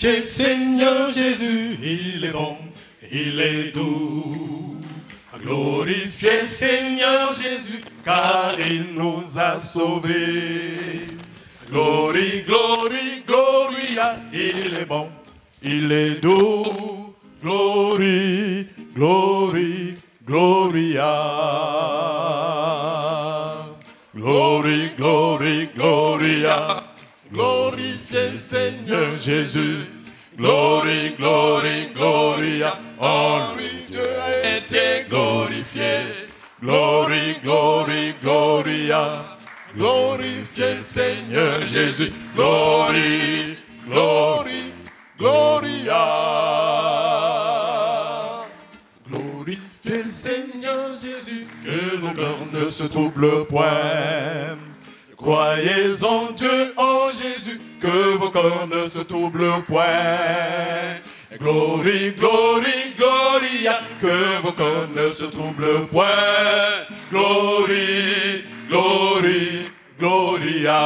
Glorifiez le Seigneur Jésus, il est bon, il est doux. Glorifiez le Seigneur Jésus, car il nous a sauvés. Glory, glory, gloria, il est bon, il est doux. Glory, glory, gloria. Glory, glory, gloria. Glorifiez le Seigneur Jésus. Glory, glory, gloria. En lui Dieu a été glorifié. Glory, glory, gloria. Glorifiez le Seigneur Jésus. Glory, glory, gloria. Glorifiez le Seigneur Jésus. Que vos cœurs ne se troublent point. Croyez en Dieu, en Jésus, que vos cœurs ne se troublent point. Glory, glory, gloria, que vos cœurs ne se troublent point. Glory, glory, gloria.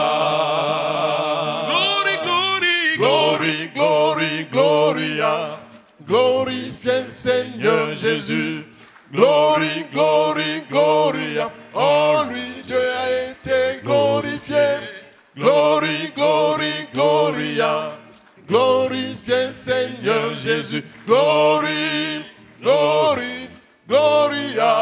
Glory, glory, glory, glory, gloria. Glorifiez le Seigneur Jésus. Glory, glory, gloria. En lui Dieu a été glorifié. Glory, glory, gloria. Glorifiez le Seigneur Jésus. Glory, glory, gloria.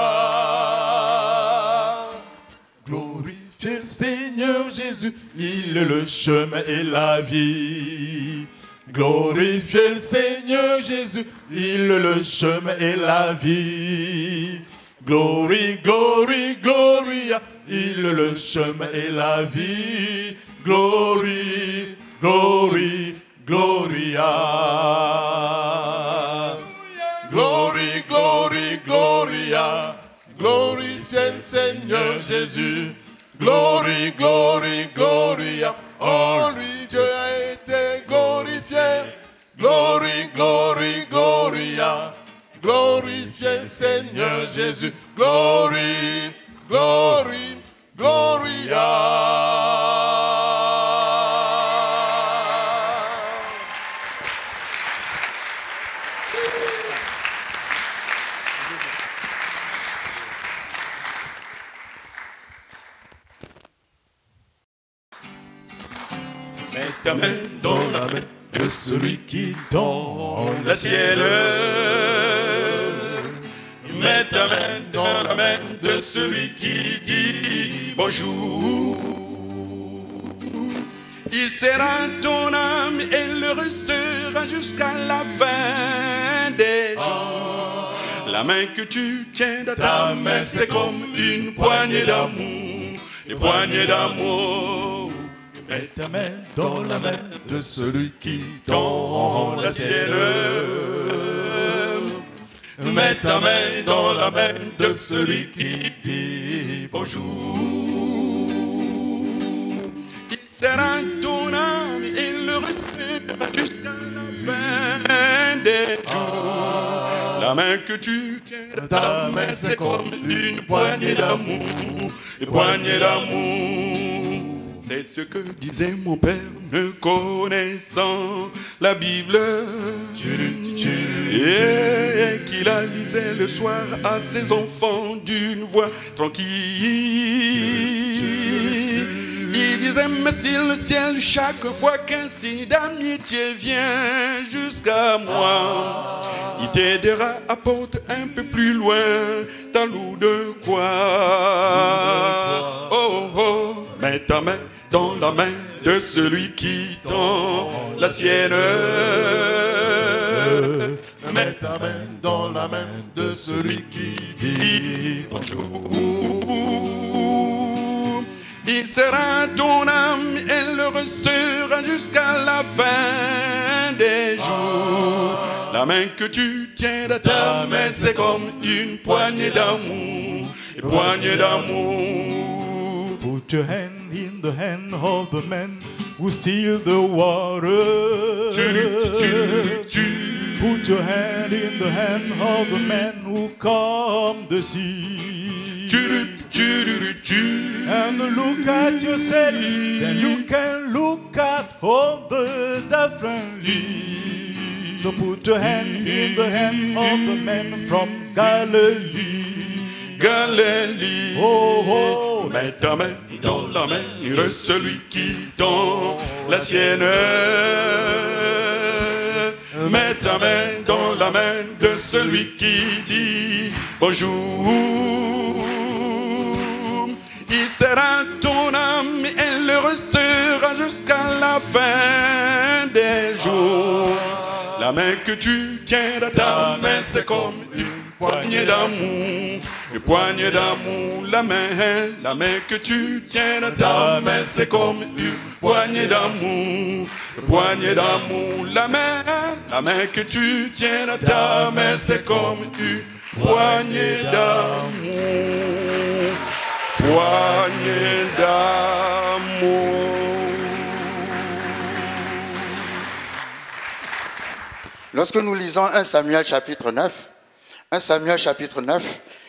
Glorifiez le Seigneur Jésus. Il est le chemin et la vie. Glorifiez le Seigneur Jésus, il est le chemin et la vie. Glory, glory, gloria, il est le chemin et la vie. Glory, glory, gloria. Glory, glory, gloria. Glorifiez le Seigneur Jésus. Glory, glory, gloria. En lui Dieu a été glorifié. Glory, glory, gloria. Glorifiez le Seigneur Jésus. Glory, glory, gloria. Mets ta main dans la main de celui qui tend la ciel. Mets ta main dans la main de celui qui dit bonjour. Il sera ton âme et le restera jusqu'à la fin des jours. La main que tu tiens dans ta main, c'est comme une poignée d'amour, une poignée d'amour. Mets ta main dans la main de celui qui tend la sienne. Mets ta main dans la main de celui qui dit bonjour. Il sera ton âme et le restera jusqu'à la fin des jours. La main que tu tiens dans ta main, c'est comme une poignée d'amour, une poignée d'amour. C'est ce que disait mon père, ne connaissant la Bible, et qu'il la lisait le soir à ses enfants d'une voix tranquille. Il disait, mais si le ciel, chaque fois qu'un signe d'amitié vient jusqu'à moi, il t'aidera à porter un peu plus loin ta lourde de quoi. Oh, oh, mets ta main dans la main de celui qui tend la sienne. Mets ta main dans la main de celui qui dit bonjour. Il sera ton âme et le restera jusqu'à la fin des jours. La main que tu tiens dans ta main, c'est comme une poignée d'amour, une poignée d'amour. Put your hand in the hand of the man who steals the water. Put your hand in the hand of the man who calms the sea. And look at yourself, then you can look at others differently. So put your hand in the hand of the man from Galilee. Galilee. Oh, oh. Mets ta main dans la main de celui qui tend la sienne. Mets ta main dans la main de celui qui dit bonjour. Il sera ton ami et le restera jusqu'à la fin des jours. La main que tu tiens dans ta main, c'est comme une poignée d'amour. Une poignée d'amour, la main que tu tiens dans ta main, c'est comme une poignée d'amour. Une poignée d'amour, la main que tu tiens dans ta main, c'est comme une poignée d'amour. Poignée d'amour. Lorsque nous lisons 1 Samuel chapitre 9, 1 Samuel chapitre 9,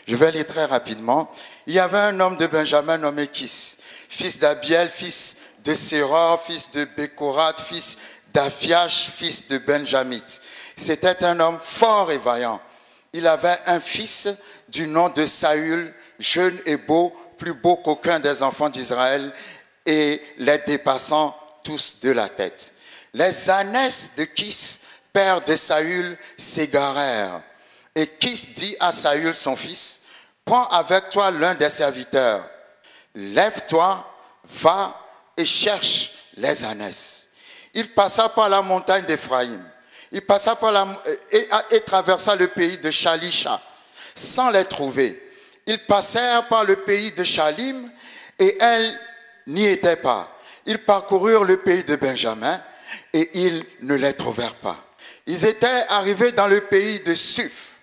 je vais lire très rapidement. Il y avait un homme de Benjamin nommé Kis, fils d'Abiel, fils de Séror, fils de Bécorat, fils d'Aphiach, fils de Benjamit. C'était un homme fort et vaillant. Il avait un fils du nom de Saül, jeune et beau, plus beau qu'aucun des enfants d'Israël, et les dépassant tous de la tête. Les ânesses de Kis, père de Saül, s'égarèrent. Et Kis dit à Saül, son fils, prends avec toi l'un des serviteurs. Lève-toi, va et cherche les ânesses. Il passa par la montagne d'Éphraïm. Il passa par et traversa le pays de Shalisha, sans les trouver. Ils passèrent par le pays de Shalim, et elles n'y étaient pas. Ils parcoururent le pays de Benjamin, et ils ne les trouvèrent pas. Ils étaient arrivés dans le pays de Suf.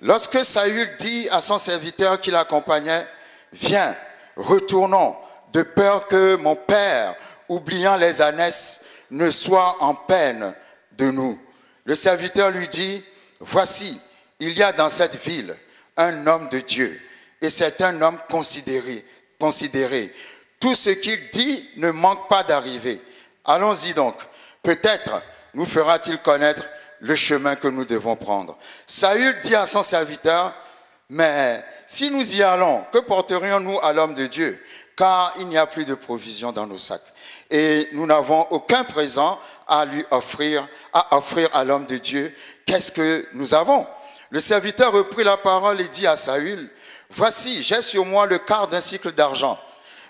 Lorsque Saül dit à son serviteur qui l'accompagnait, « Viens, retournons, de peur que mon père, oubliant les ânesses, ne soit en peine de nous. » Le serviteur lui dit, « Voici, il y a dans cette ville un homme de Dieu, et c'est un homme considéré. Tout ce qu'il dit ne manque pas d'arriver. Allons-y donc, peut-être nous fera-t-il connaître le chemin que nous devons prendre. » Saül dit à son serviteur, « Mais si nous y allons, que porterions-nous à l'homme de Dieu? Car il n'y a plus de provisions dans nos sacs. Et nous n'avons aucun présent à lui offrir, à l'homme de Dieu. Qu'est-ce que nous avons? » Le serviteur reprit la parole et dit à Saül, « Voici, j'ai sur moi le quart d'un sicle d'argent.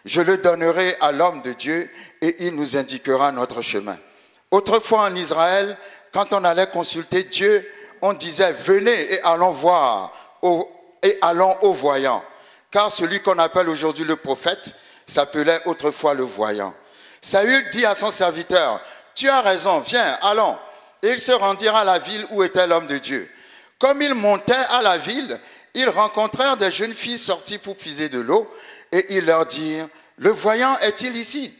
Je le donnerai à l'homme de Dieu et il nous indiquera notre chemin. » Autrefois en Israël, quand on allait consulter Dieu, on disait « Venez et allons voir, et allons au voyant. » Car celui qu'on appelle aujourd'hui le prophète s'appelait autrefois le voyant. Saül dit à son serviteur « Tu as raison, viens, allons. » Et ils se rendirent à la ville où était l'homme de Dieu. Comme ils montaient à la ville, ils rencontrèrent des jeunes filles sorties pour puiser de l'eau, et ils leur dirent « Le voyant est-il ici ?»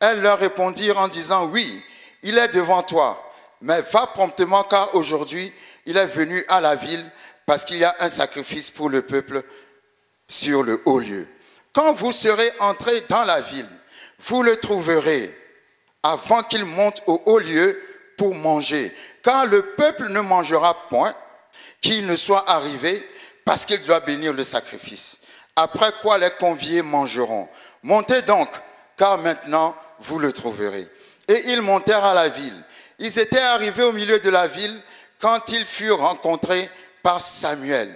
Elles leur répondirent en disant « Oui, il est devant toi. Mais va promptement, car aujourd'hui, il est venu à la ville parce qu'il y a un sacrifice pour le peuple sur le haut lieu. Quand vous serez entrés dans la ville, vous le trouverez avant qu'il monte au haut lieu pour manger. Car le peuple ne mangera point qu'il ne soit arrivé parce qu'il doit bénir le sacrifice. Après quoi les conviés mangeront. Montez donc, car maintenant vous le trouverez. » Et ils montèrent à la ville. Ils étaient arrivés au milieu de la ville quand ils furent rencontrés par Samuel,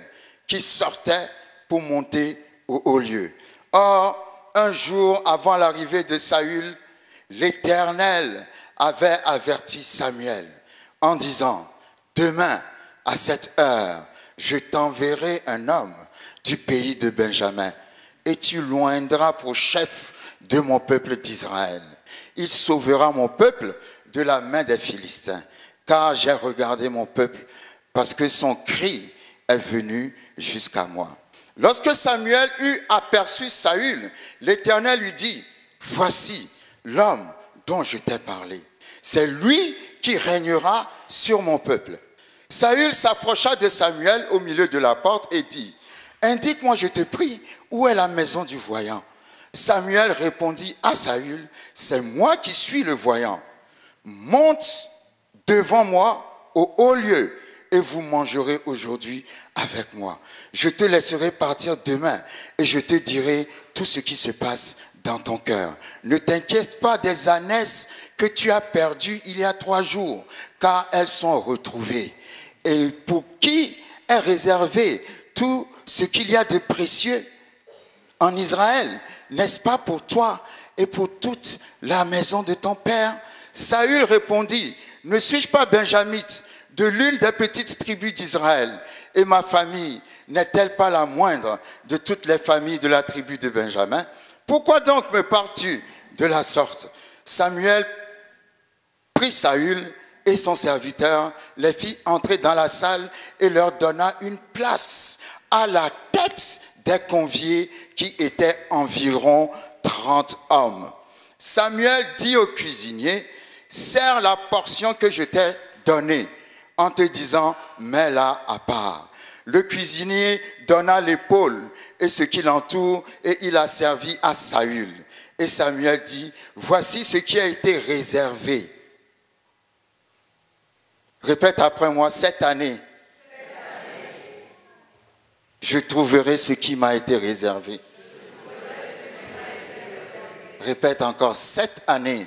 qui sortait pour monter au haut lieu. Or, un jour avant l'arrivée de Saül, l'Éternel avait averti Samuel en disant, « Demain, à cette heure, je t'enverrai un homme du pays de Benjamin, et tu l'oindras pour chef de mon peuple d'Israël. Il sauvera mon peuple de la main des Philistins, car j'ai regardé mon peuple, parce que son cri est venu jusqu'à moi. » Lorsque Samuel eut aperçu Saül, l'Éternel lui dit, « Voici l'homme dont je t'ai parlé. C'est lui qui régnera sur mon peuple. » Saül s'approcha de Samuel au milieu de la porte et dit, « indique-moi, je te prie, où est la maison du voyant? Samuel répondit à Saül, c'est moi qui suis le voyant. Monte devant moi au haut lieu et vous mangerez aujourd'hui avec moi. Je te laisserai partir demain et je te dirai tout ce qui se passe dans ton cœur. Ne t'inquiète pas des ânesses que tu as perdues il y a 3 jours, car elles sont retrouvées. Et pour qui est réservé tout ce qu'il y a de précieux en Israël, n'est-ce pas pour toi et pour toute la maison de ton père? Saül répondit, ne suis-je pas benjamite de l'une des petites tribus d'Israël, et ma famille n'est-elle pas la moindre de toutes les familles de la tribu de Benjamin? Pourquoi donc me parles-tu de la sorte? Samuel prit Saül et son serviteur, les fit entrer dans la salle et leur donna une place à la tête des conviés qui étaient environ 30 hommes. Samuel dit au cuisinier, sers la portion que je t'ai donnée, en te disant, mets-la à part. Le cuisinier donna l'épaule et ce qui l'entoure, et il a servi à Saül. Et Samuel dit, voici ce qui a été réservé. Répète après moi, cette année, je trouverai ce qui m'a été réservé. Répète encore, cette année,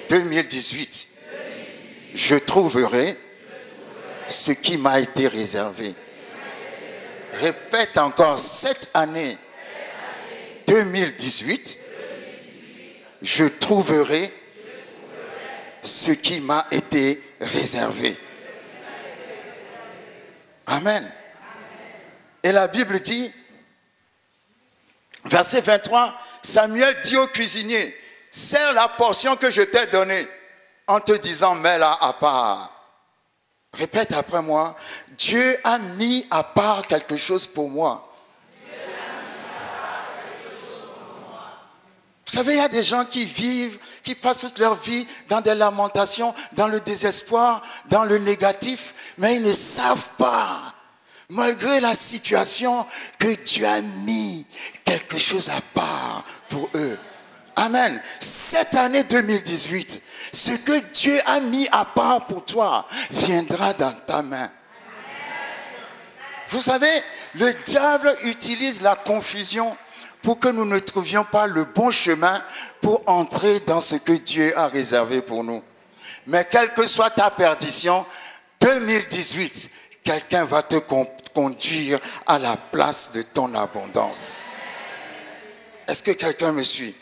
2018, je trouverai ce qui m'a été réservé. Répète encore, cette année 2018, je trouverai ce qui m'a été réservé. Amen. Et la Bible dit, verset 23, Samuel dit au cuisinier, sers la portion que je t'ai donnée, en te disant, mets-la à part. Répète après moi, Dieu a mis à part quelque chose pour moi. Vous savez, il y a des gens qui vivent, qui passent toute leur vie dans des lamentations, dans le désespoir, dans le négatif, mais ils ne savent pas, malgré la situation, que Dieu a mis quelque chose à part pour eux. Amen. Cette année 2018, ce que Dieu a mis à part pour toi viendra dans ta main. Vous savez, le diable utilise la confusion pour que nous ne trouvions pas le bon chemin pour entrer dans ce que Dieu a réservé pour nous. Mais quelle que soit ta perdition, 2018, quelqu'un va te conduire à la place de ton abondance. Est-ce que quelqu'un me suit?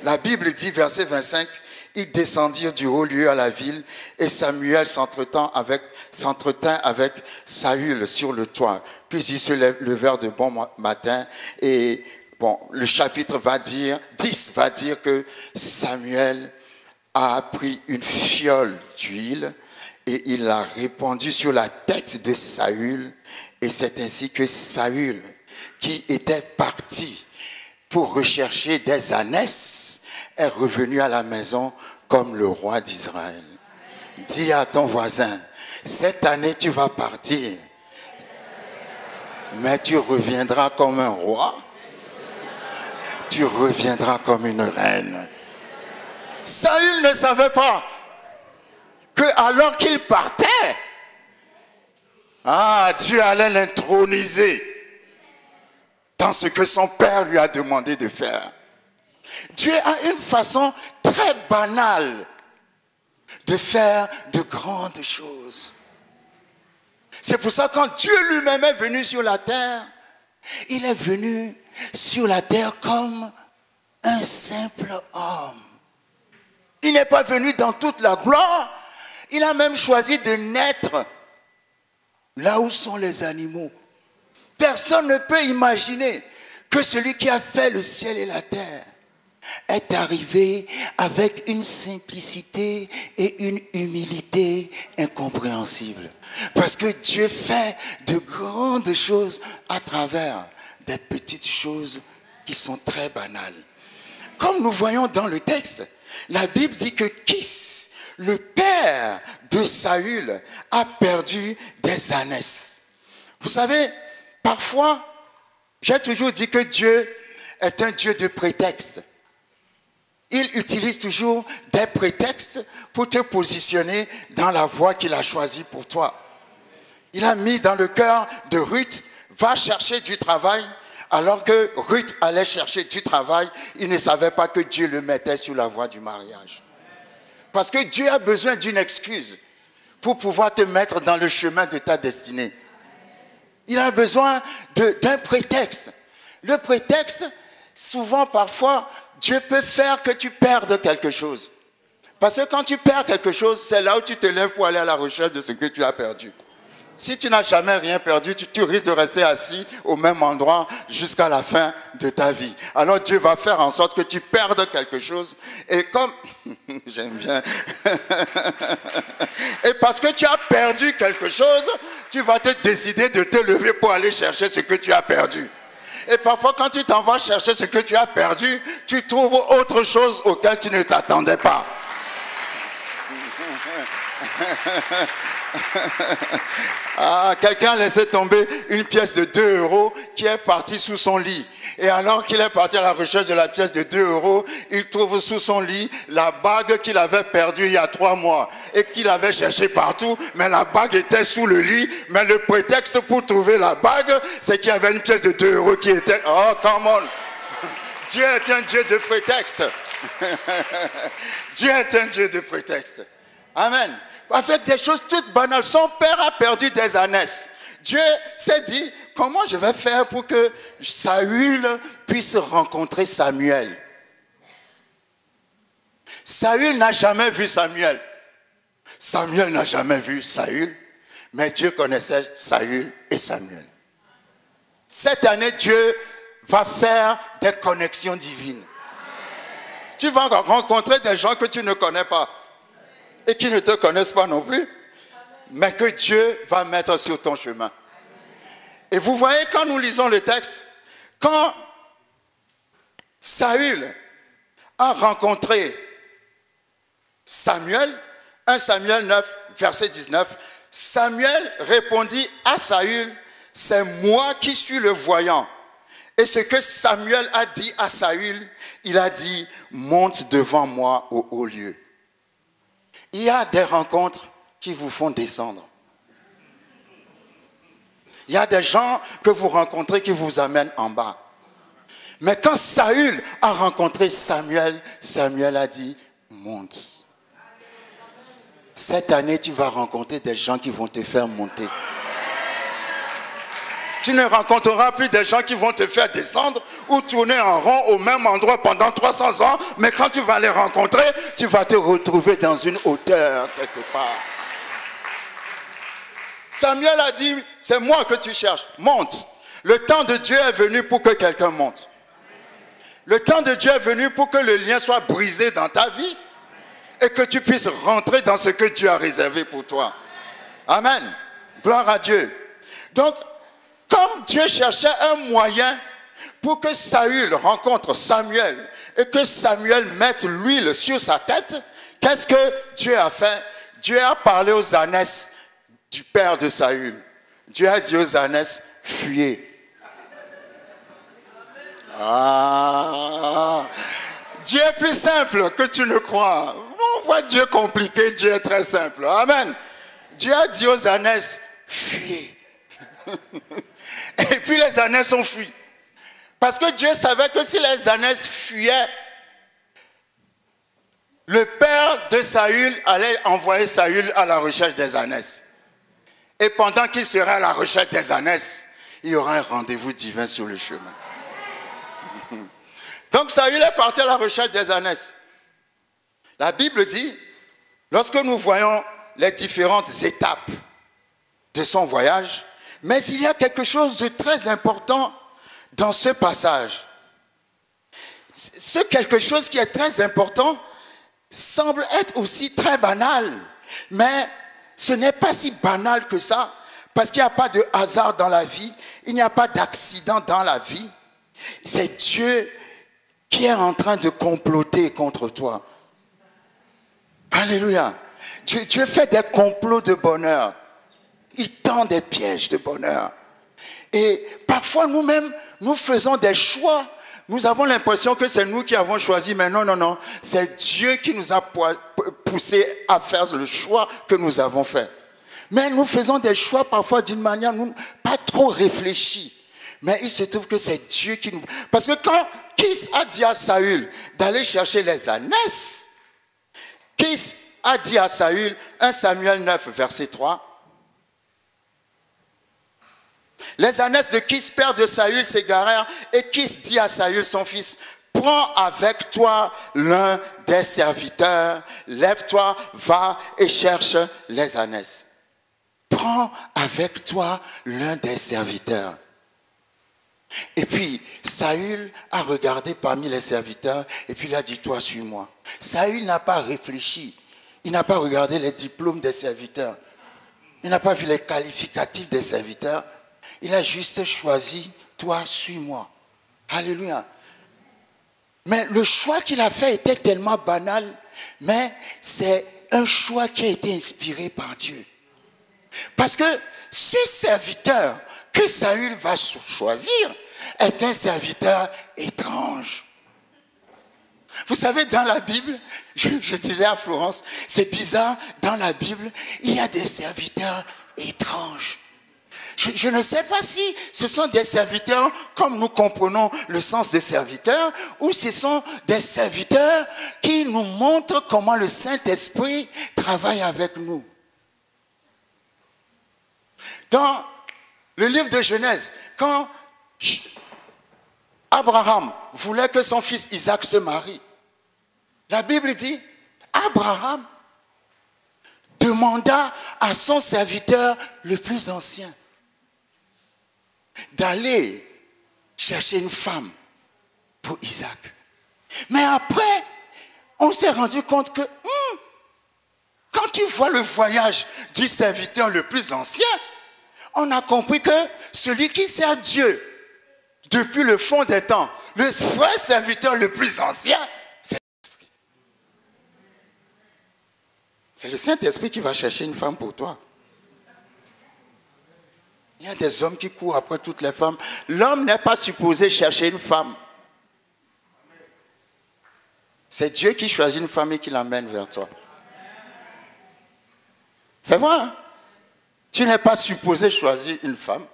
La Bible dit, verset 25, ils descendirent du haut lieu à la ville et Samuel s'entretint avec Saül sur le toit. Puis ils se levèrent de bon matin et le chapitre 10 va dire que Samuel a pris une fiole d'huile et il l'a répandue sur la tête de Saül. Et c'est ainsi que Saül, qui était parti pour rechercher des ânesses, est revenu à la maison comme le roi d'Israël. Dis à ton voisin, cette année tu vas partir, mais tu reviendras comme un roi, tu reviendras comme une reine. Saül ne savait pas que alors qu'il partait, Dieu allait l'introniser dans ce que son père lui a demandé de faire. Dieu a une façon très banale de faire de grandes choses. C'est pour ça que quand Dieu lui-même est venu sur la terre, il est venu sur la terre comme un simple homme. Il n'est pas venu dans toute la gloire, il a même choisi de naître là où sont les animaux. Personne ne peut imaginer que celui qui a fait le ciel et la terre est arrivé avec une simplicité et une humilité incompréhensibles. Parce que Dieu fait de grandes choses à travers des petites choses qui sont très banales. Comme nous voyons dans le texte, la Bible dit que Kis, le père de Saül, a perdu des ânesses. Vous savez, parfois, j'ai toujours dit que Dieu est un Dieu de prétexte. Il utilise toujours des prétextes pour te positionner dans la voie qu'il a choisie pour toi. Il a mis dans le cœur de Ruth, va chercher du travail. Alors que Ruth allait chercher du travail, il ne savait pas que Dieu le mettait sur la voie du mariage. Parce que Dieu a besoin d'une excuse pour pouvoir te mettre dans le chemin de ta destinée. Il a besoin d'un prétexte. Le prétexte, souvent, parfois, Dieu peut faire que tu perdes quelque chose. Parce que quand tu perds quelque chose, c'est là où tu te lèves pour aller à la recherche de ce que tu as perdu. Si tu n'as jamais rien perdu, tu risques de rester assis au même endroit jusqu'à la fin de ta vie. Alors Dieu va faire en sorte que tu perdes quelque chose. Et comme... J'aime bien. Et parce que tu as perdu quelque chose, tu vas te décider de te lever pour aller chercher ce que tu as perdu. Et parfois, quand tu t'en vas chercher ce que tu as perdu, tu trouves autre chose auquel tu ne t'attendais pas. Quelqu'un a laissé tomber une pièce de 2 € qui est partie sous son lit. Et alors qu'il est parti à la recherche de la pièce de 2 €, il trouve sous son lit la bague qu'il avait perdue il y a 3 mois et qu'il avait cherché partout, mais la bague était sous le lit. Mais le prétexte pour trouver la bague, c'est qu'il y avait une pièce de 2 € qui était... Oh, come on! Dieu est un Dieu de prétexte. Dieu est un Dieu de prétexte. Amen. Avec des choses toutes banales. Son père a perdu des ânesses. Dieu s'est dit, comment je vais faire pour que Saül puisse rencontrer Samuel? Saül n'a jamais vu Samuel. Samuel n'a jamais vu Saül. Mais Dieu connaissait Saül et Samuel. Cette année, Dieu va faire des connexions divines. Tu vas rencontrer des gens que tu ne connais pas. Et qui ne te connaissent pas non plus, mais que Dieu va mettre sur ton chemin. Et vous voyez, quand nous lisons le texte, quand Saül a rencontré Samuel, 1 Samuel 9, verset 19, Samuel répondit à Saül, c'est moi qui suis le voyant. Et ce que Samuel a dit à Saül, il a dit, monte devant moi au haut lieu. Il y a des rencontres qui vous font descendre. Il y a des gens que vous rencontrez qui vous amènent en bas. Mais quand Saül a rencontré Samuel, Samuel a dit, monte. Cette année, tu vas rencontrer des gens qui vont te faire monter. Tu ne rencontreras plus des gens qui vont te faire descendre ou tourner en rond au même endroit pendant 300 ans. Mais quand tu vas les rencontrer, tu vas te retrouver dans une hauteur quelque part. Samuel a dit, c'est moi que tu cherches, monte. Le temps de Dieu est venu pour que quelqu'un monte. Le temps de Dieu est venu pour que le lien soit brisé dans ta vie et que tu puisses rentrer dans ce que Dieu a réservé pour toi. Amen. Gloire à Dieu. Donc, comme Dieu cherchait un moyen pour que Saül rencontre Samuel et que Samuel mette l'huile sur sa tête, qu'est-ce que Dieu a fait? Dieu a parlé aux ânesses du père de Saül. Dieu a dit aux ânesses, fuyez. Dieu est plus simple que tu le crois. On voit Dieu compliqué, Dieu est très simple. Amen. Dieu a dit aux ânesses, fuyez. Et puis les ânesses ont fui. Parce que Dieu savait que si les ânesses fuyaient, le père de Saül allait envoyer Saül à la recherche des ânesses. Et pendant qu'il serait à la recherche des ânesses, il y aura un rendez-vous divin sur le chemin. Donc Saül est parti à la recherche des ânesses. La Bible dit, lorsque nous voyons les différentes étapes de son voyage, mais il y a quelque chose de très important dans ce passage. Ce quelque chose qui est très important semble être aussi très banal, mais ce n'est pas si banal que ça, parce qu'il n'y a pas de hasard dans la vie, il n'y a pas d'accident dans la vie. C'est Dieu qui est en train de comploter contre toi. Alléluia. Dieu fait des complots de bonheur. Il tend des pièges de bonheur. Et parfois nous-mêmes, nous faisons des choix. Nous avons l'impression que c'est nous qui avons choisi, mais non, non, non. C'est Dieu qui nous a poussé à faire le choix que nous avons fait. Mais nous faisons des choix parfois d'une manière pas trop réfléchie. Mais il se trouve que c'est Dieu qui nous... Parce que quand Kis a dit à Saül d'aller chercher les ânesses, Kis a dit à Saül, 1 Samuel 9, verset 3, les ânesses de Kis, père de Saül, s'égarèrent, et Kis dit à Saül, son fils, prends avec toi l'un des serviteurs, lève-toi, va et cherche les ânesses. Prends avec toi l'un des serviteurs. Et puis, Saül a regardé parmi les serviteurs, et puis il a dit, toi, suis-moi. Saül n'a pas réfléchi, il n'a pas regardé les diplômes des serviteurs, il n'a pas vu les qualificatifs des serviteurs, il a juste choisi, toi, suis-moi. Alléluia. Mais le choix qu'il a fait était tellement banal, mais c'est un choix qui a été inspiré par Dieu. Parce que ce serviteur que Saül va choisir est un serviteur étrange. Vous savez, dans la Bible, je disais à Florence, c'est bizarre, dans la Bible, il y a des serviteurs étranges. Je ne sais pas si ce sont des serviteurs comme nous comprenons le sens de serviteur, ou ce sont des serviteurs qui nous montrent comment le Saint-Esprit travaille avec nous. Dans le livre de Genèse, quand Abraham voulait que son fils Isaac se marie, la Bible dit, Abraham demanda à son serviteur le plus ancien d'aller chercher une femme pour Isaac. Mais après, on s'est rendu compte que quand tu vois le voyage du serviteur le plus ancien, on a compris que celui qui sert Dieu depuis le fond des temps, le vrai serviteur le plus ancien, c'est l'Esprit. C'est le Saint-Esprit qui va chercher une femme pour toi. Il y a des hommes qui courent après toutes les femmes. L'homme n'est pas supposé chercher une femme. C'est Dieu qui choisit une femme et qui l'emmène vers toi. C'est vrai, hein? Tu n'es pas supposé choisir une femme.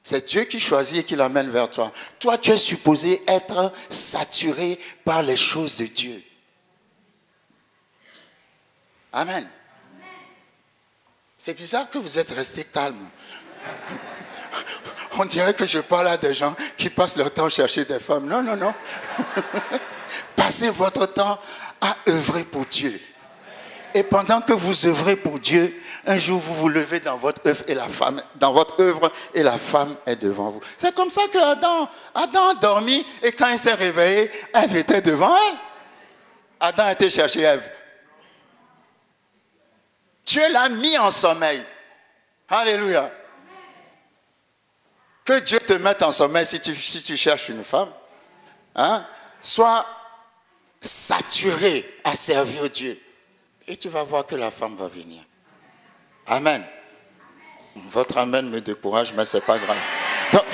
C'est Dieu qui choisit et qui l'emmène vers toi. Toi, tu es supposé être saturé par les choses de Dieu. Amen. C'est bizarre que vous êtes resté calme. On dirait que je parle à des gens qui passent leur temps à chercher des femmes. Non, non, non. Passez votre temps à œuvrer pour Dieu. Et pendant que vous œuvrez pour Dieu, un jour vous vous levez dans votre œuvre et la femme, et la femme est devant vous. C'est comme ça que Adam a dormi et quand il s'est réveillé, Ève était devant elle. Adam a été chercher Ève. Dieu l'a mis en sommeil. Alléluia. Que Dieu te mette en sommeil si tu cherches une femme. Hein? Sois saturé à servir Dieu. Et tu vas voir que la femme va venir. Amen. Votre amen me décourage, mais ce n'est pas grave. Donc,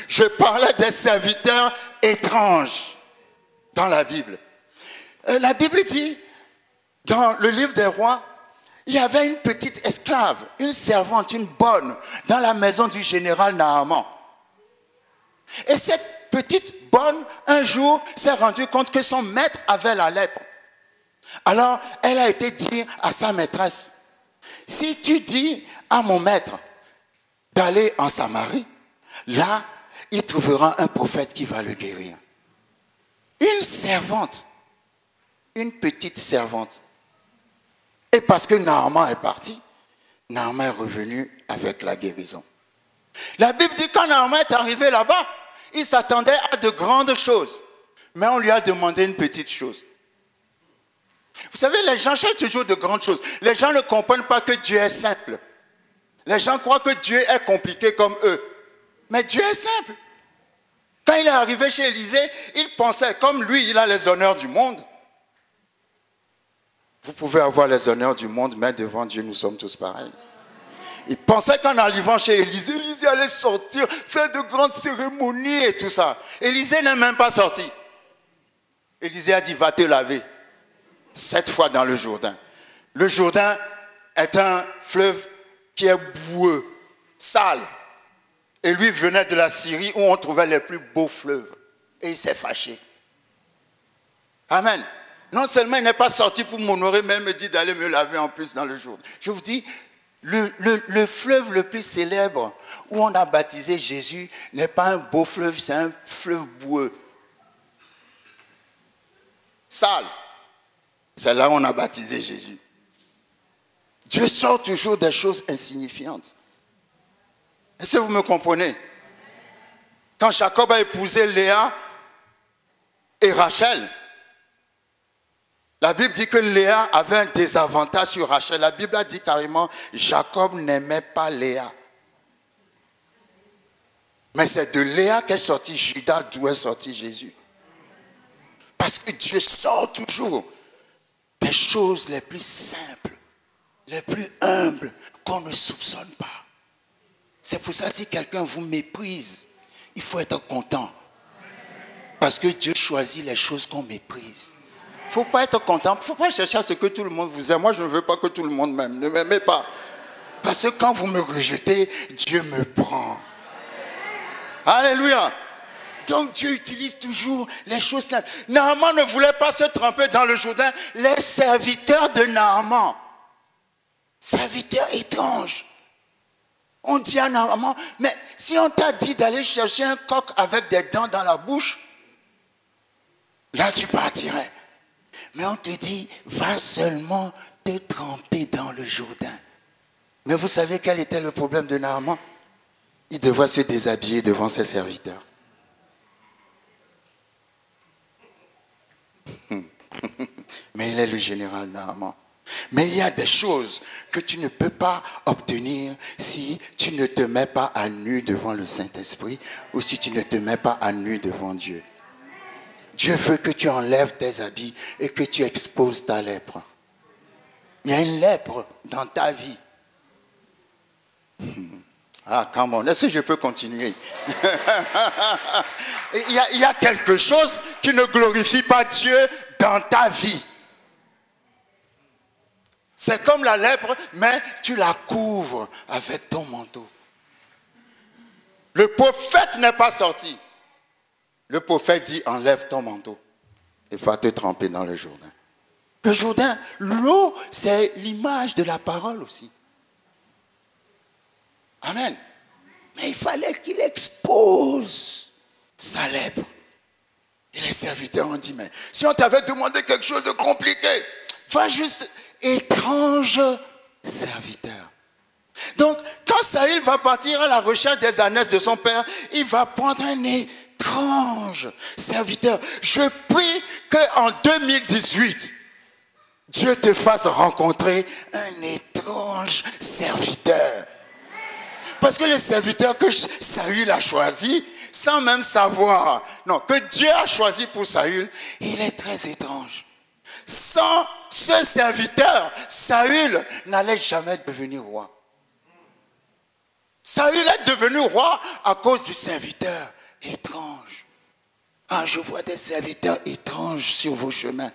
je parlais des serviteurs étranges dans la Bible. La Bible dit, dans le livre des rois, il y avait une petite esclave, une servante, une bonne, dans la maison du général Naaman. Et cette petite bonne, un jour, s'est rendue compte que son maître avait la lèpre. Alors, elle a été dire à sa maîtresse, si tu dis à mon maître d'aller en Samarie, là, il trouvera un prophète qui va le guérir. Une servante, une petite servante. Et parce que Naaman est parti, Naaman est revenu avec la guérison. La Bible dit que quand Naaman est arrivé là-bas, il s'attendait à de grandes choses. Mais on lui a demandé une petite chose. Vous savez, les gens cherchent toujours de grandes choses. Les gens ne comprennent pas que Dieu est simple. Les gens croient que Dieu est compliqué comme eux. Mais Dieu est simple. Quand il est arrivé chez Élisée, il pensait, comme lui, il a les honneurs du monde. Vous pouvez avoir les honneurs du monde, mais devant Dieu, nous sommes tous pareils. Il pensait qu'en arrivant chez Élisée, Élisée allait sortir, faire de grandes cérémonies et tout ça. Élisée n'est même pas sorti. Élisée a dit, va te laver 7 fois dans le Jourdain. Le Jourdain est un fleuve qui est boueux, sale. Et lui venait de la Syrie où on trouvait les plus beaux fleuves. Et il s'est fâché. Amen. Non seulement il n'est pas sorti pour m'honorer, mais il me dit d'aller me laver en plus dans le Jourdain. Je vous dis, le fleuve le plus célèbre où on a baptisé Jésus n'est pas un beau fleuve, c'est un fleuve boueux. Sale. C'est là où on a baptisé Jésus. Dieu sort toujours des choses insignifiantes. Est-ce que vous me comprenez? Quand Jacob a épousé Léa et Rachel, la Bible dit que Léa avait un désavantage sur Rachel. La Bible a dit carrément, Jacob n'aimait pas Léa. Mais c'est de Léa qu'est sorti Judas, d'où est sorti Jésus. Parce que Dieu sort toujours des choses les plus simples, les plus humbles, qu'on ne soupçonne pas. C'est pour ça que si quelqu'un vous méprise, il faut être content. Parce que Dieu choisit les choses qu'on méprise. Il ne faut pas être content. Il ne faut pas chercher à ce que tout le monde vous aime. Moi, je ne veux pas que tout le monde m'aime. Ne m'aimez pas. Parce que quand vous me rejetez, Dieu me prend. Alléluia. Donc Dieu utilise toujours les choses simples. Naaman ne voulait pas se tremper dans le Jourdain. Les serviteurs de Naaman, serviteurs étranges, on dit à Naaman, mais si on t'a dit d'aller chercher un coq avec des dents dans la bouche, là tu partirais. Mais on te dit, va seulement te tremper dans le Jourdain. Mais vous savez quel était le problème de Naaman? Il devait se déshabiller devant ses serviteurs. Mais il est le général Naaman. Mais il y a des choses que tu ne peux pas obtenir si tu ne te mets pas à nu devant le Saint-Esprit ou si tu ne te mets pas à nu devant Dieu. Dieu veut que tu enlèves tes habits et que tu exposes ta lèpre. Il y a une lèpre dans ta vie. Ah, come on, est-ce que je peux continuer? Il y a quelque chose qui ne glorifie pas Dieu dans ta vie. C'est comme la lèpre, mais tu la couvres avec ton manteau. Le prophète n'est pas sorti. Le prophète dit, enlève ton manteau et va te tremper dans le Jourdain. Le Jourdain, l'eau, c'est l'image de la parole aussi. Amen. Mais il fallait qu'il expose sa lèpre. Et les serviteurs ont dit, mais si on t'avait demandé quelque chose de compliqué, va juste étrange serviteur. Donc, quand Saül va partir à la recherche des ânesses de son père, il va prendre un étrange serviteur. Je prie qu'en 2018, Dieu te fasse rencontrer un étrange serviteur. Parce que le serviteur que Saül a choisi, sans même savoir, non, que Dieu a choisi pour Saül, il est très étrange. Sans ce serviteur, Saül n'allait jamais devenir roi. Saül est devenu roi à cause du serviteur étrange. Ah, je vois des serviteurs étranges sur vos chemins.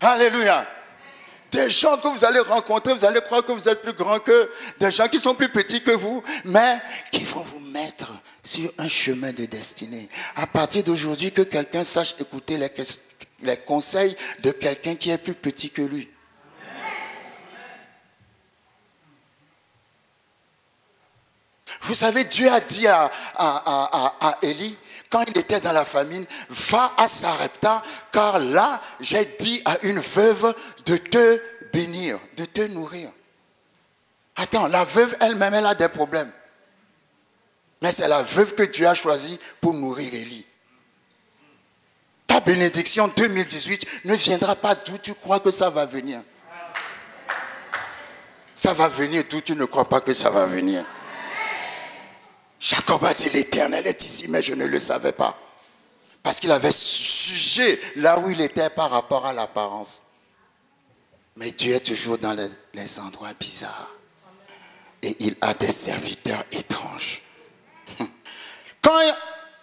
Alléluia. Des gens que vous allez rencontrer, vous allez croire que vous êtes plus grand qu'eux. Des gens qui sont plus petits que vous, mais qui vont vous mettre sur un chemin de destinée. À partir d'aujourd'hui, que quelqu'un sache écouter les conseils de quelqu'un qui est plus petit que lui. Vous savez, Dieu a dit à Élie, quand il était dans la famine, va à Sarepta, car là, j'ai dit à une veuve de te bénir, de te nourrir. Attends, la veuve elle-même, elle a des problèmes. Mais c'est la veuve que Dieu a choisie pour nourrir Élie. Ta bénédiction 2018 ne viendra pas d'où tu crois que ça va venir. Ça va venir d'où tu ne crois pas que ça va venir. Jacob a dit, l'Éternel est ici, mais je ne le savais pas. Parce qu'il avait jugé là où il était par rapport à l'apparence. Mais Dieu est toujours dans les endroits bizarres. Et il a des serviteurs étranges. Quand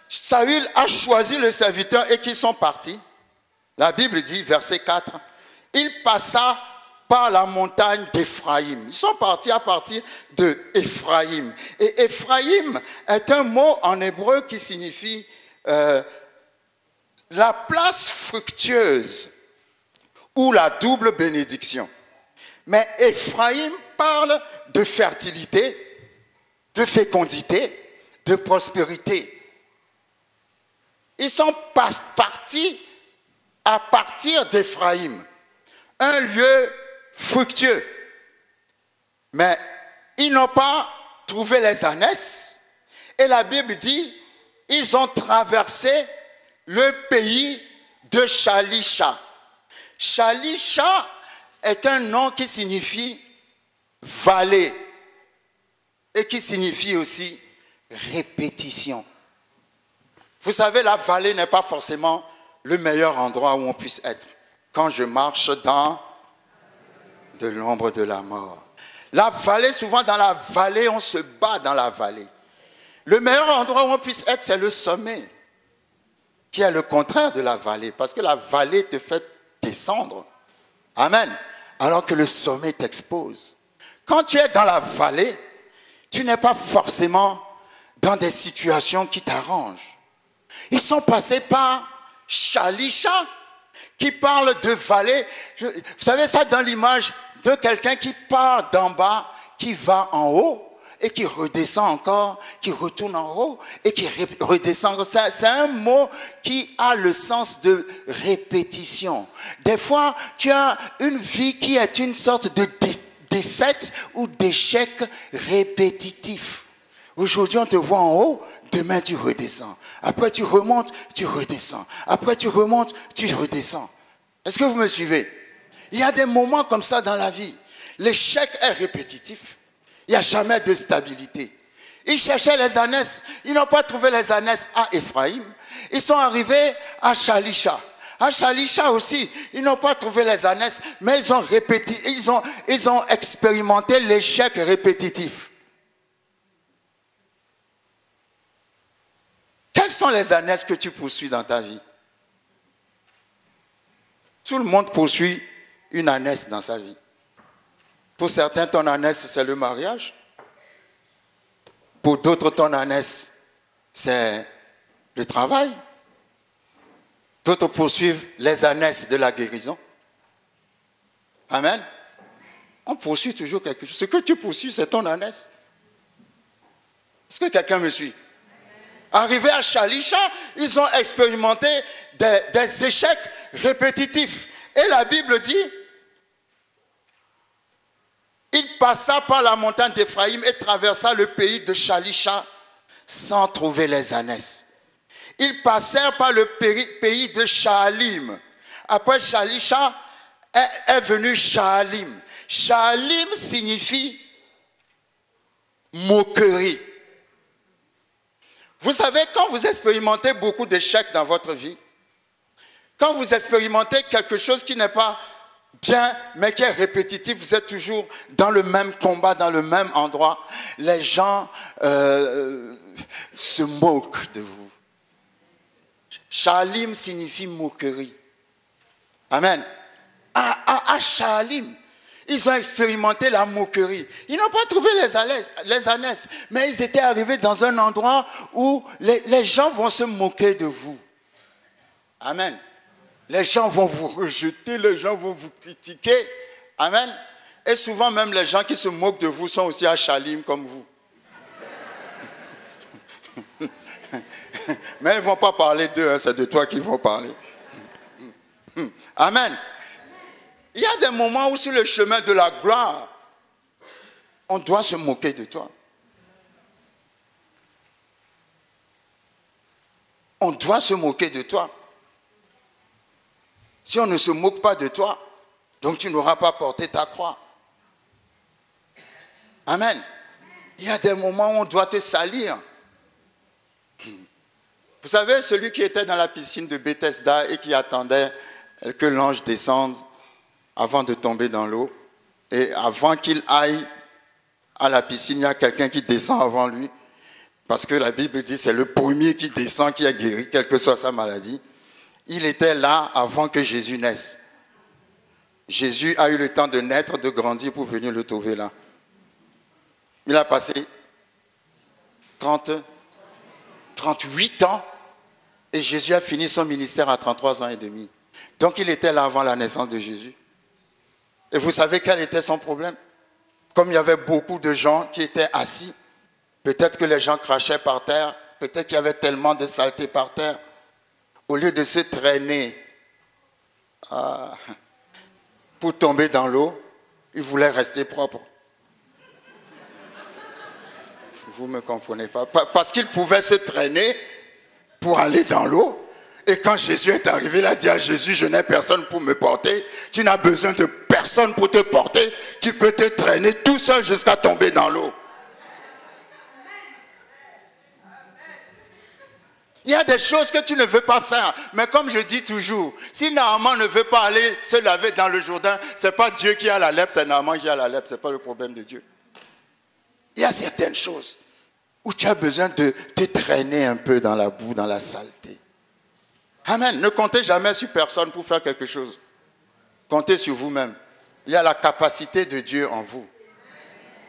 Saül a choisi les serviteurs et qu'ils sont partis, la Bible dit, verset 4, il passa par la montagne d'Éphraïm. Ils sont partis à partir de Éphraïm. Et Éphraïm est un mot en hébreu qui signifie la place fructueuse ou la double bénédiction. Mais Éphraïm parle de fertilité, de fécondité, de prospérité. Ils sont partis à partir d'Éphraïm, un lieu fructueux. Mais ils n'ont pas trouvé les ânesses. Et la Bible dit, ils ont traversé le pays de Shalisha. Shalisha est un nom qui signifie vallée et qui signifie aussi répétition. Vous savez, la vallée n'est pas forcément le meilleur endroit où on puisse être. Quand je marche dans de l'ombre de la mort. La vallée, souvent dans la vallée, on se bat dans la vallée. Le meilleur endroit où on puisse être, c'est le sommet, qui est le contraire de la vallée, parce que la vallée te fait descendre. Amen. Alors que le sommet t'expose. Quand tu es dans la vallée, tu n'es pas forcément dans des situations qui t'arrangent. Ils sont passés par Shalisha, qui parle de vallée. Vous savez ça dans l'image de quelqu'un qui part d'en bas, qui va en haut, et qui redescend encore, qui retourne en haut, et qui redescend. C'est un mot qui a le sens de répétition. Des fois, tu as une vie qui est une sorte de défaite ou d'échec répétitif. Aujourd'hui, on te voit en haut, demain tu redescends. Après tu remontes, tu redescends. Après tu remontes, tu redescends. Est-ce que vous me suivez? Il y a des moments comme ça dans la vie. L'échec est répétitif. Il n'y a jamais de stabilité. Ils cherchaient les ânesses. Ils n'ont pas trouvé les ânesses à Éphraïm. Ils sont arrivés à Shalisha. À Shalisha aussi, ils n'ont pas trouvé les ânesses, mais ils ont expérimenté l'échec répétitif. Quelles sont les ânesses que tu poursuis dans ta vie? Tout le monde poursuit une ânesse dans sa vie. Pour certains, ton ânesse, c'est le mariage. Pour d'autres, ton ânesse, c'est le travail. D'autres poursuivent les ânesses de la guérison. Amen. On poursuit toujours quelque chose. Ce que tu poursuis, c'est ton ânesse. Est-ce que quelqu'un me suit? Arrivés à Shalisha, ils ont expérimenté des échecs répétitifs. Et la Bible dit, il passa par la montagne d'Éphraïm et traversa le pays de Shalisha sans trouver les ânesses. Ils passèrent par le pays de Shaalim. Après Shalisha est venu Shaalim. Shaalim signifie moquerie. Vous savez, quand vous expérimentez beaucoup d'échecs dans votre vie, quand vous expérimentez quelque chose qui n'est pas bien, mais qui est répétitif, vous êtes toujours dans le même combat, dans le même endroit, les gens se moquent de vous. Shaalim signifie moquerie. Amen. À Shaalim, ils ont expérimenté la moquerie. Ils n'ont pas trouvé les ânesses, mais ils étaient arrivés dans un endroit où les gens vont se moquer de vous. Amen. Les gens vont vous rejeter, les gens vont vous critiquer. Amen. Et souvent même les gens qui se moquent de vous sont aussi à Shaalim comme vous. Mais ils ne vont pas parler d'eux, hein, c'est de toi qu'ils vont parler. Amen. Il y a des moments où sur le chemin de la gloire, on doit se moquer de toi. On doit se moquer de toi. Si on ne se moque pas de toi, donc tu n'auras pas porté ta croix. Amen. Il y a des moments où on doit te salir. Vous savez, celui qui était dans la piscine de Bethesda et qui attendait que l'ange descende avant de tomber dans l'eau. Et avant qu'il aille à la piscine, il y a quelqu'un qui descend avant lui. Parce que la Bible dit que c'est le premier qui descend, qui a guéri, quelle que soit sa maladie. Il était là avant que Jésus naisse. Jésus a eu le temps de naître, de grandir pour venir le trouver là. Il a passé 38 ans et Jésus a fini son ministère à 33 ans et demi. Donc il était là avant la naissance de Jésus. Et vous savez quel était son problème? Comme il y avait beaucoup de gens qui étaient assis, peut-être que les gens crachaient par terre, peut-être qu'il y avait tellement de saleté par terre. Au lieu de se traîner pour tomber dans l'eau, il voulait rester propre. Vous ne me comprenez pas. Parce qu'il pouvait se traîner pour aller dans l'eau. Et quand Jésus est arrivé, il a dit à Jésus, je n'ai personne pour me porter. Tu n'as besoin de personne pour te porter. Tu peux te traîner tout seul jusqu'à tomber dans l'eau. Il y a des choses que tu ne veux pas faire. Mais comme je dis toujours, si Naaman ne veut pas aller se laver dans le Jourdain, ce n'est pas Dieu qui a la lèpre, c'est Naaman qui a la lèpre. Ce n'est pas le problème de Dieu. Il y a certaines choses où tu as besoin de te traîner un peu dans la boue, dans la saleté. Amen. Ne comptez jamais sur personne pour faire quelque chose. Comptez sur vous-même. Il y a la capacité de Dieu en vous.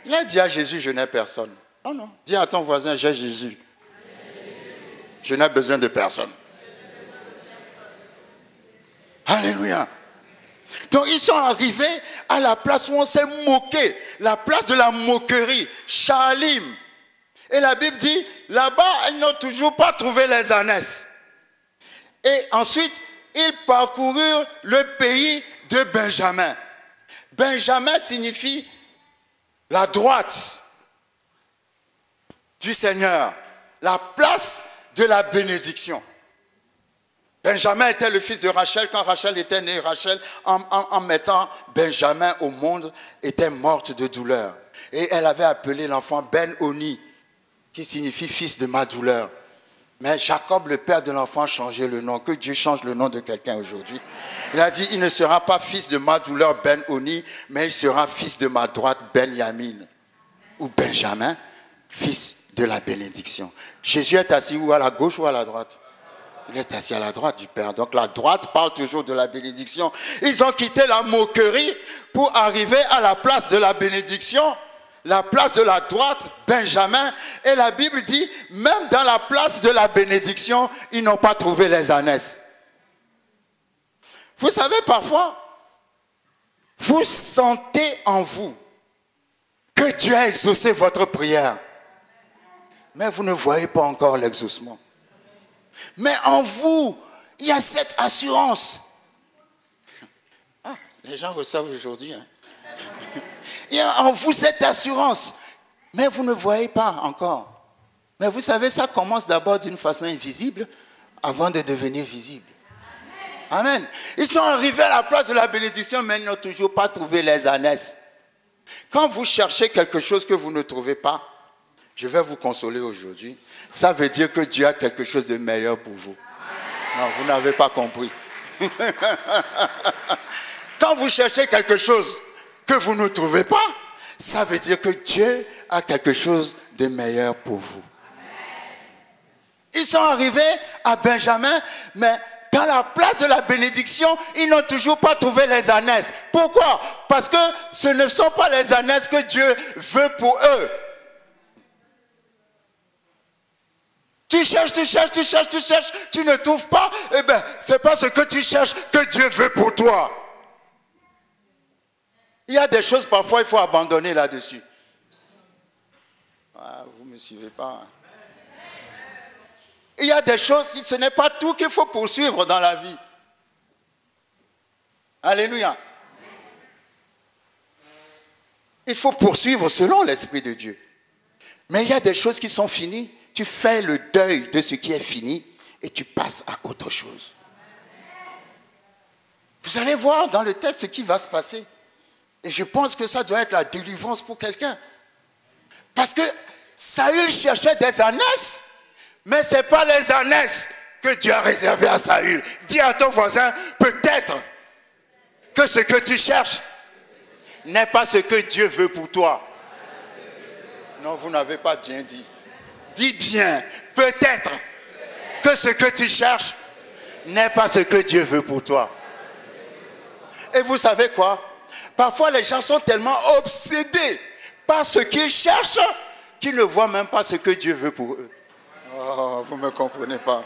Il a dit à Jésus, je n'ai personne. Oh non. Dis à ton voisin, j'ai Jésus. Je n'ai besoin de personne. Alléluia. Donc ils sont arrivés à la place où on s'est moqué. La place de la moquerie. Shalim. Et la Bible dit, là-bas, ils n'ont toujours pas trouvé les ânesses. Et ensuite, ils parcoururent le pays de Benjamin. Benjamin signifie la droite du Seigneur, la place de la bénédiction. Benjamin était le fils de Rachel. Quand Rachel était née, Rachel, en mettant Benjamin au monde, était morte de douleur. Et elle avait appelé l'enfant Ben-Oni, qui signifie fils de ma douleur. Mais Jacob, le père de l'enfant, a changé le nom. Que Dieu change le nom de quelqu'un aujourd'hui. Il a dit, il ne sera pas fils de ma douleur Ben-Oni, mais il sera fils de ma droite Ben-Yamin. Ou Benjamin, fils de la bénédiction. Jésus est assis où, à la gauche ou à la droite? Il est assis à la droite du Père. Donc la droite parle toujours de la bénédiction. Ils ont quitté la moquerie pour arriver à la place de la bénédiction. La place de la droite, Benjamin, et la Bible dit, même dans la place de la bénédiction, ils n'ont pas trouvé les ânesses. Vous savez, parfois, vous sentez en vous que Dieu a exaucé votre prière, mais vous ne voyez pas encore l'exaucement. Mais en vous, il y a cette assurance. Ah, les gens reçoivent aujourd'hui, hein. Il y a en vous cette assurance, mais vous ne voyez pas encore. Mais vous savez, ça commence d'abord d'une façon invisible avant de devenir visible. Amen. Ils sont arrivés à la place de la bénédiction, mais ils n'ont toujours pas trouvé les ânesses. Quand vous cherchez quelque chose que vous ne trouvez pas, je vais vous consoler aujourd'hui. Ça veut dire que Dieu a quelque chose de meilleur pour vous. Non, vous n'avez pas compris. Quand vous cherchez quelque chose que vous ne trouvez pas, ça veut dire que Dieu a quelque chose de meilleur pour vous. Ils sont arrivés à Benjamin, mais dans la place de la bénédiction, ils n'ont toujours pas trouvé les ânesses. Pourquoi? Parce que ce ne sont pas les ânesses que Dieu veut pour eux. Tu cherches, tu ne trouves pas, eh bien, c'est pas ce que tu cherches que Dieu veut pour toi. Il y a des choses, parfois, il faut abandonner là-dessus. Ah, vous ne me suivez pas. Il y a des choses, ce n'est pas tout qu'il faut poursuivre dans la vie. Alléluia. Il faut poursuivre selon l'Esprit de Dieu. Mais il y a des choses qui sont finies. Tu fais le deuil de ce qui est fini et tu passes à autre chose. Vous allez voir dans le texte ce qui va se passer. Et je pense que ça doit être la délivrance pour quelqu'un. Parce que Saül cherchait des ânesses, mais ce n'est pas les ânesses que Dieu a réservées à Saül. Dis à ton voisin, peut-être que ce que tu cherches n'est pas ce que Dieu veut pour toi. Non, vous n'avez pas bien dit. Dis bien, peut-être que ce que tu cherches n'est pas ce que Dieu veut pour toi. Et vous savez quoi? Parfois les gens sont tellement obsédés par ce qu'ils cherchent qu'ils ne voient même pas ce que Dieu veut pour eux. Oh, vous ne me comprenez pas.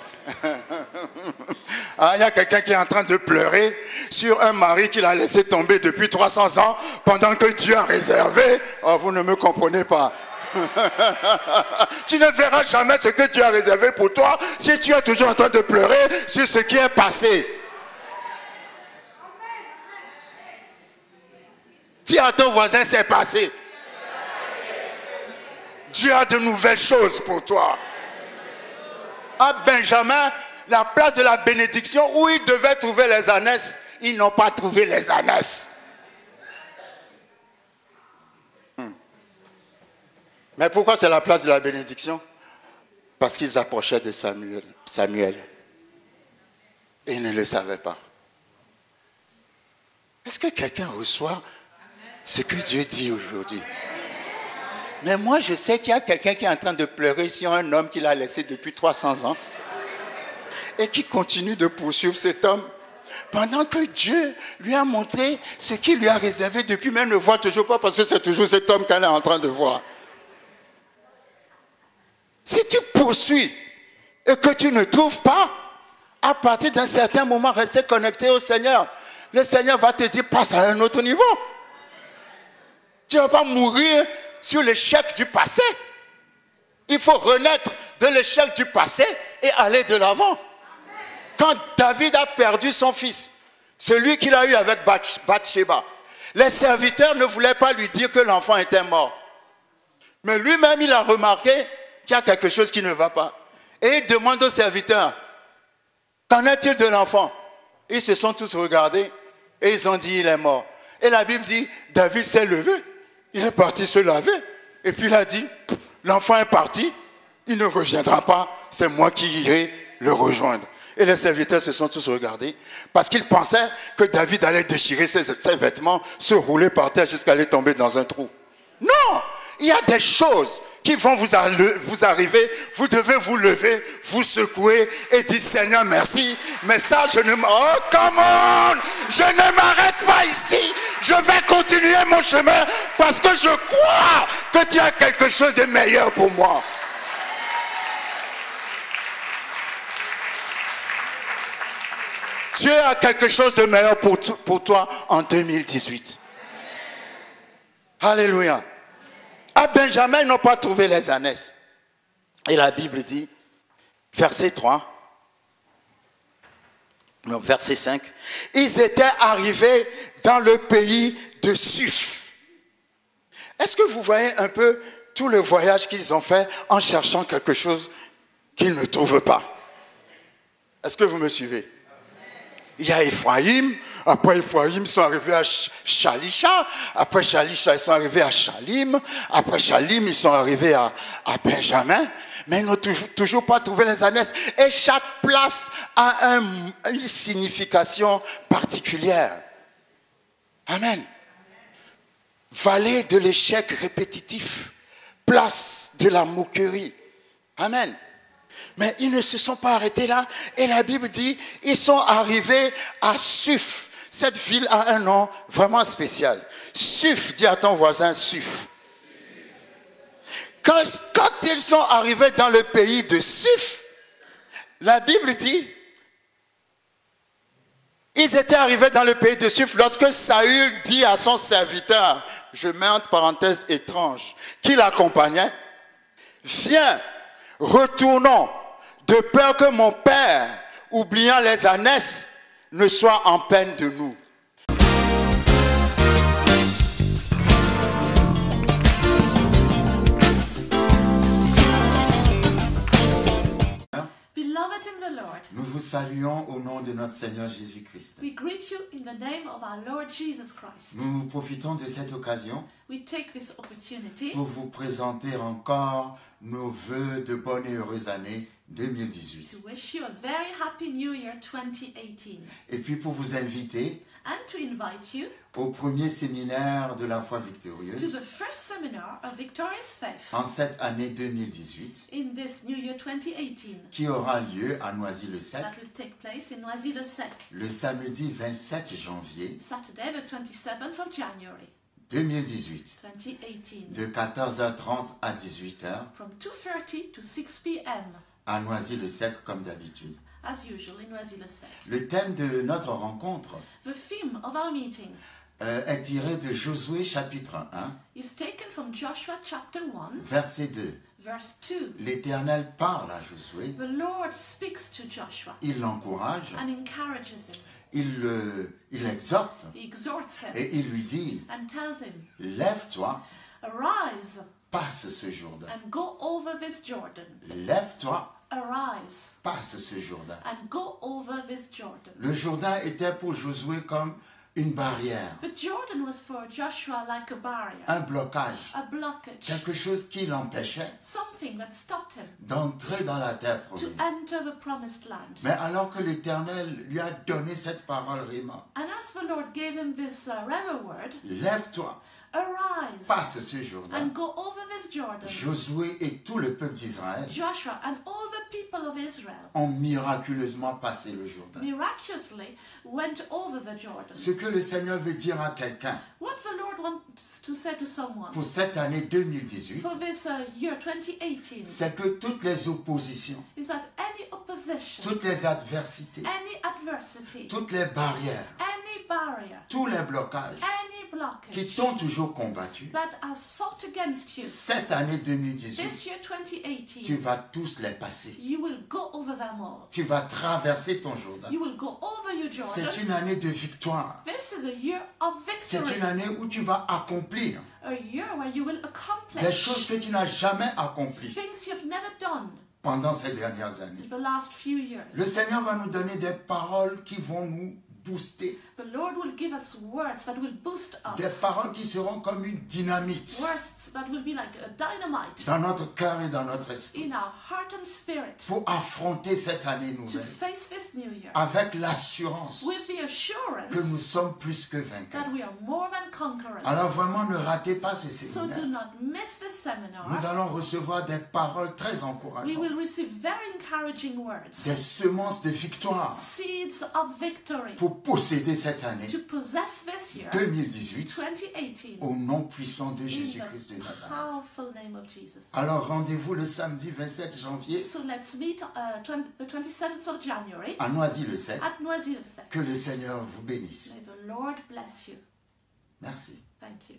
Ah, il y a quelqu'un qui est en train de pleurer sur un mari qu'il a laissé tomber depuis 300 ans pendant que Dieu a réservé. Oh, vous ne me comprenez pas. Tu ne verras jamais ce que Dieu a réservé pour toi si tu es toujours en train de pleurer sur ce qui est passé. Dis à ton voisin, c'est passé. Dieu a de nouvelles choses pour toi. À Benjamin, la place de la bénédiction où ils devaient trouver les ânesses, ils n'ont pas trouvé les ânesses. Mais pourquoi c'est la place de la bénédiction? Parce qu'ils approchaient de Samuel. Et ils ne le savaient pas. Est-ce que quelqu'un reçoit ce que Dieu dit aujourd'hui? Mais moi, je sais qu'il y a quelqu'un qui est en train de pleurer sur un homme qu'il a laissé depuis 300 ans et qui continue de poursuivre cet homme pendant que Dieu lui a montré ce qu'il lui a réservé depuis, mais elle ne voit toujours pas parce que c'est toujours cet homme qu'elle est en train de voir. Si tu poursuis et que tu ne trouves pas, à partir d'un certain moment, rester connecté au Seigneur. Le Seigneur va te dire, passe à un autre niveau. Tu ne vas pas mourir sur l'échec du passé. Il faut renaître de l'échec du passé et aller de l'avant. Quand David a perdu son fils, celui qu'il a eu avec Bathsheba, les serviteurs ne voulaient pas lui dire que l'enfant était mort. Mais lui-même, il a remarqué qu'il y a quelque chose qui ne va pas. Et il demande aux serviteurs, qu'en est-il de l'enfant? Ils se sont tous regardés et ils ont dit, il est mort. Et la Bible dit, David s'est levé. Il est parti se laver. Et puis il a dit, l'enfant est parti, il ne reviendra pas, c'est moi qui irai le rejoindre. Et les serviteurs se sont tous regardés parce qu'ils pensaient que David allait déchirer ses vêtements, se rouler par terre jusqu'à aller tomber dans un trou. Non! Il y a des choses qui vont vous arriver. Vous devez vous lever, vous secouer et dire, Seigneur, merci. Mais ça, oh, come on! Je ne m'arrête pas ici. Je vais continuer mon chemin parce que je crois que tu as quelque chose de meilleur pour moi. Dieu a quelque chose de meilleur pour toi en 2018. Alléluia. À Benjamin, ils n'ont pas trouvé les ânesses. Et la Bible dit, verset 5, ils étaient arrivés dans le pays de Suf. Est-ce que vous voyez un peu tout le voyage qu'ils ont fait en cherchant quelque chose qu'ils ne trouvent pas? Est-ce que vous me suivez? Il y a Ephraïm. Après Ephraïm, ils sont arrivés à Shalisha. Après Shalisha, ils sont arrivés à Shalim. Après Shalim, ils sont arrivés à Benjamin. Mais ils n'ont toujours pas trouvé les ânesses. Et chaque place a une signification particulière. Amen. Vallée de l'échec répétitif. Place de la moquerie. Amen. Mais ils ne se sont pas arrêtés là. Et la Bible dit, ils sont arrivés à Suf. Cette ville a un nom vraiment spécial. Suf, dis à ton voisin, Suf. Quand ils sont arrivés dans le pays de Suf, la Bible dit, ils étaient arrivés dans le pays de Suf lorsque Saül dit à son serviteur, je mets entre parenthèses étrange, qui l'accompagnait, viens, retournons, de peur que mon père, oubliant les ânesses, ne soit en peine de nous. Beloved in the Lord, Nous vous saluons au nom de notre Seigneur Jésus-Christ. we greet you in the name of our Lord Jesus Christ. Nous profitons de cette occasion We take this opportunity pour vous présenter encore nos vœux de bonne et heureuse année 2018. to wish you a very happy New Year 2018 Et puis pour vous inviter and to invite you au premier séminaire de la foi to victorieuse the first seminar of Victorious Faith en cette année 2018 in this New Year 2018 qui aura lieu à Noisy-le-Sec that will take place in Noisy-le-Sec, le samedi 27 janvier Saturday the 27th of January 2018 2018 de 14h30 à 18h from 2:30 to 6 p.m. à Noisy-le-Sec comme d'habitude. as usual in Noisy-le-Sec. Le thème de notre rencontre The theme of our meeting est tiré de Josué chapitre 1, is taken from Joshua chapter 1 verset 2. verse 2. L'Éternel parle à Josué, The Lord speaks to Joshua il l'encourage, and encourages him. il l'exhorte He exhorts him et il lui dit, and tells him, lève-toi, arise passe ce Jourdain. and go over this Jordan. Lève-toi, Arise passe ce Jourdain. and go over this Jordan. Le Jourdain était pour Josué comme une barrière, The Jordan was for Joshua like a barrier, un blocage, a blockage, quelque chose qui l'empêchait something that stopped him d'entrer dans la terre to promise. enter the promised land. Mais alors que l'Éternel lui a donné cette parole rima, And as the Lord gave him this Rhema word, lève-toi, arise passe ce Jourdain. and go over this Jordan. Josué et tout le peuple d'Israël Joshua and all the people of Israel ont miraculeusement passé le Jourdain. miraculously went over the Jordan. Ce que le Seigneur veut dire à quelqu'un What the Lord wants to say to someone pour cette année 2018, for this year 2018 c'est que toutes les oppositions, is that any opposition, toutes les adversités, any adversity, toutes les barrières, any barrier, tous les blocages any qui blockage t'ont toujours combattu, that has fought against you cette année 2018, this year tu 2018, vas tous les passer. you will go over them all. Tu vas traverser ton Jourdain. You will go over your C'est Jordan. une année de victoire. This is a year of C'est victory, une année où tu vas accomplir a year where you will des accomplish choses que tu n'as jamais accomplies things you've never done pendant ces dernières années. the last few years. Le Seigneur va nous donner des paroles qui vont nous booster, The Lord will give us words that will boost des us. paroles qui seront comme une dynamite Words that will be like a dynamite dans notre cœur et dans notre esprit in our heart and spirit pour affronter cette année to nouvelle face this new year avec l'assurance with the que nous assurance sommes plus que vainqueurs. that we are more than conquerors. Alors vraiment ne ratez pas ce So do séminaire. not miss this seminar. Nous allons recevoir des paroles très We will encourageantes, receive very encouraging des words, semences de victoire seeds of victory pour posséder cette année to possess this year 2018 2018 au nom puissant de in Jésus-Christ de the Nazareth. powerful name of Jesus. Alors rendez-vous le samedi 27 janvier So let's meet the 27th of January à Noisy-le-Sec. at Noisy-le-Sec. Que le Seigneur vous bénisse. May the Lord bless you. Merci. Thank you.